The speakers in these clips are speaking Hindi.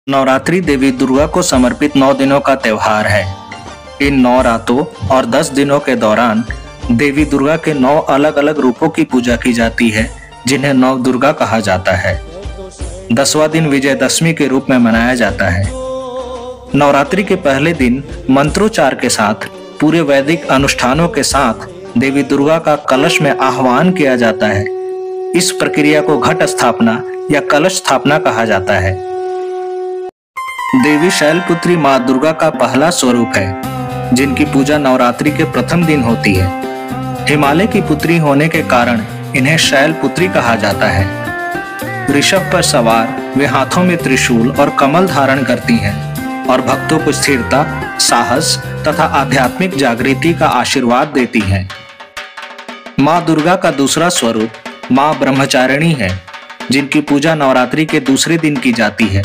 नवरात्रि देवी दुर्गा को समर्पित 9 दिनों का त्योहार है। इन 9 रातों और 10 दिनों के दौरान देवी दुर्गा के 9 अलग अलग रूपों की पूजा की जाती है, जिन्हें नव दुर्गा कहा जाता है। 10वां दिन विजयदशमी के रूप में मनाया जाता है। नवरात्रि के पहले दिन मंत्रोच्चार के साथ पूरे वैदिक अनुष्ठानों के साथ देवी दुर्गा का कलश में आह्वान किया जाता है। इस प्रक्रिया को घट स्थापना या कलश स्थापना कहा जाता है। देवी शैलपुत्री माँ दुर्गा का पहला स्वरूप है, जिनकी पूजा नवरात्रि के प्रथम दिन होती है। हिमालय की पुत्री होने के कारण इन्हें शैलपुत्री कहा जाता है। ऋषभ पर सवार वे हाथों में त्रिशूल और कमल धारण करती हैं और भक्तों को स्थिरता, साहस तथा आध्यात्मिक जागृति का आशीर्वाद देती हैं। माँ दुर्गा का दूसरा स्वरूप माँ ब्रह्मचारिणी है, जिनकी पूजा नवरात्रि के दूसरे दिन की जाती है।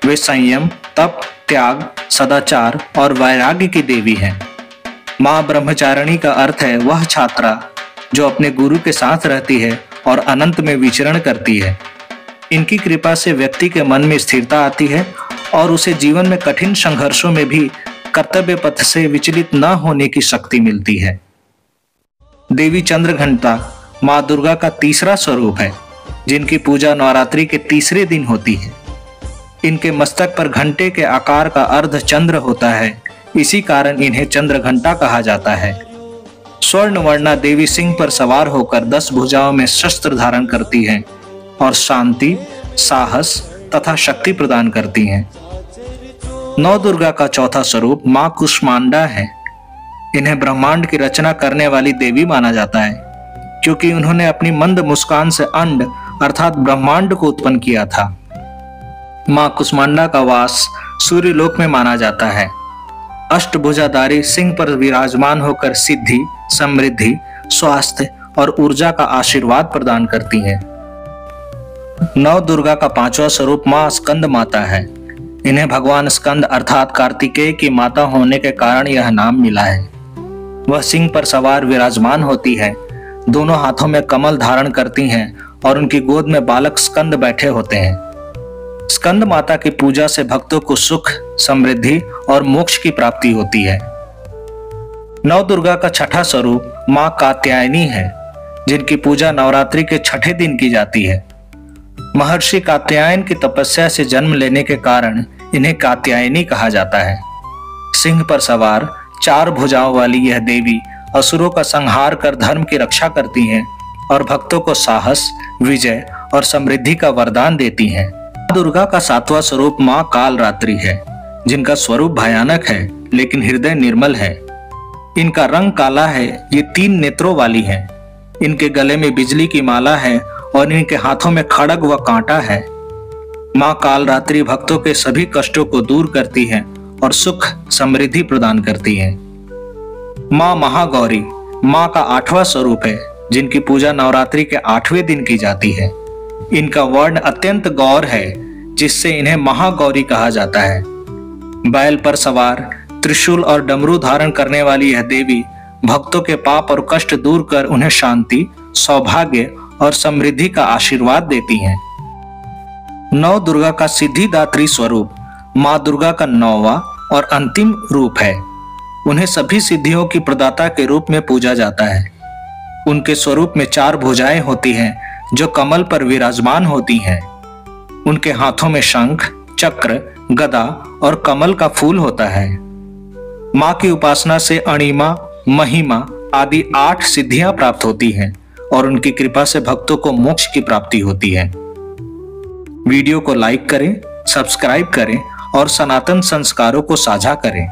वे संयम, तप, त्याग, सदाचार और वैराग्य की देवी हैं। माँ ब्रह्मचारिणी का अर्थ है वह छात्रा जो अपने गुरु के साथ रहती है और अनंत में विचरण करती है। इनकी कृपा से व्यक्ति के मन में स्थिरता आती है और उसे जीवन में कठिन संघर्षों में भी कर्तव्य पथ से विचलित न होने की शक्ति मिलती है। देवी चंद्रघंटा माँ दुर्गा का तीसरा स्वरूप है, जिनकी पूजा नवरात्रि के तीसरे दिन होती है। इनके मस्तक पर घंटे के आकार का अर्ध चंद्र होता है, इसी कारण इन्हें चंद्रघंटा कहा जाता है। स्वर्णवर्णा देवी सिंह पर सवार होकर 10 भुजाओं में शस्त्र धारण करती हैं और शांति, साहस तथा शक्ति प्रदान करती हैं। नौ दुर्गा का चौथा स्वरूप माँ कुष्मांडा है। इन्हें ब्रह्मांड की रचना करने वाली देवी माना जाता है, क्योंकि उन्होंने अपनी मंद मुस्कान से अंड अर्थात ब्रह्मांड को उत्पन्न किया था। माँ कुष्मांडा का वास सूर्यलोक में माना जाता है। अष्टभुजाधारी सिंह पर विराजमान होकर सिद्धि, समृद्धि, स्वास्थ्य और ऊर्जा का आशीर्वाद प्रदान करती हैं। नव दुर्गा का 5वां स्वरूप माँ स्कंद माता है। इन्हें भगवान स्कंद अर्थात कार्तिकेय की माता होने के कारण यह नाम मिला है। वह सिंह पर सवार विराजमान होती है, दोनों हाथों में कमल धारण करती हैं और उनकी गोद में बालक स्कंद बैठे होते हैं। स्कंद माता की पूजा से भक्तों को सुख, समृद्धि और मोक्ष की प्राप्ति होती है। नव दुर्गा का छठा स्वरूप माँ कात्यायनी है, जिनकी पूजा नवरात्रि के छठे दिन की जाती है। महर्षि कात्यायन की तपस्या से जन्म लेने के कारण इन्हें कात्यायनी कहा जाता है। सिंह पर सवार 4 भुजाओं वाली यह देवी असुरों का संहार कर धर्म की रक्षा करती हैं और भक्तों को साहस, विजय और समृद्धि का वरदान देती हैं। दुर्गा का 7वां स्वरूप माँ कालरात्रि है, जिनका स्वरूप भयानक है लेकिन हृदय निर्मल है। इनका रंग काला है, ये 3 नेत्रों वाली हैं। इनके गले में बिजली की माला है और इनके हाथों में खड़ग व कांटा है। माँ कालरात्रि भक्तों के सभी कष्टों को दूर करती है और सुख, समृद्धि प्रदान करती है। माँ महागौरी माँ का 8वां स्वरूप है, जिनकी पूजा नवरात्रि के 8वें दिन की जाती है। इनका वर्ण अत्यंत गौर है, जिससे इन्हें महागौरी कहा जाता है। बैल पर सवार त्रिशूल और डमरू धारण करने वाली यह देवी भक्तों के पाप और कष्ट दूर कर उन्हें शांति, सौभाग्य और समृद्धि का आशीर्वाद देती हैं। नौ दुर्गा का सिद्धिदात्री स्वरूप माँ दुर्गा का 9वां और अंतिम रूप है। उन्हें सभी सिद्धियों की प्रदाता के रूप में पूजा जाता है। उनके स्वरूप में 4 भुजाएं होती हैं, जो कमल पर विराजमान होती हैं। उनके हाथों में शंख, चक्र, गदा और कमल का फूल होता है। माँ की उपासना से अणिमा, महिमा आदि 8 सिद्धियां प्राप्त होती हैं और उनकी कृपा से भक्तों को मोक्ष की प्राप्ति होती है। वीडियो को लाइक करें, सब्सक्राइब करें और सनातन संस्कारों को साझा करें।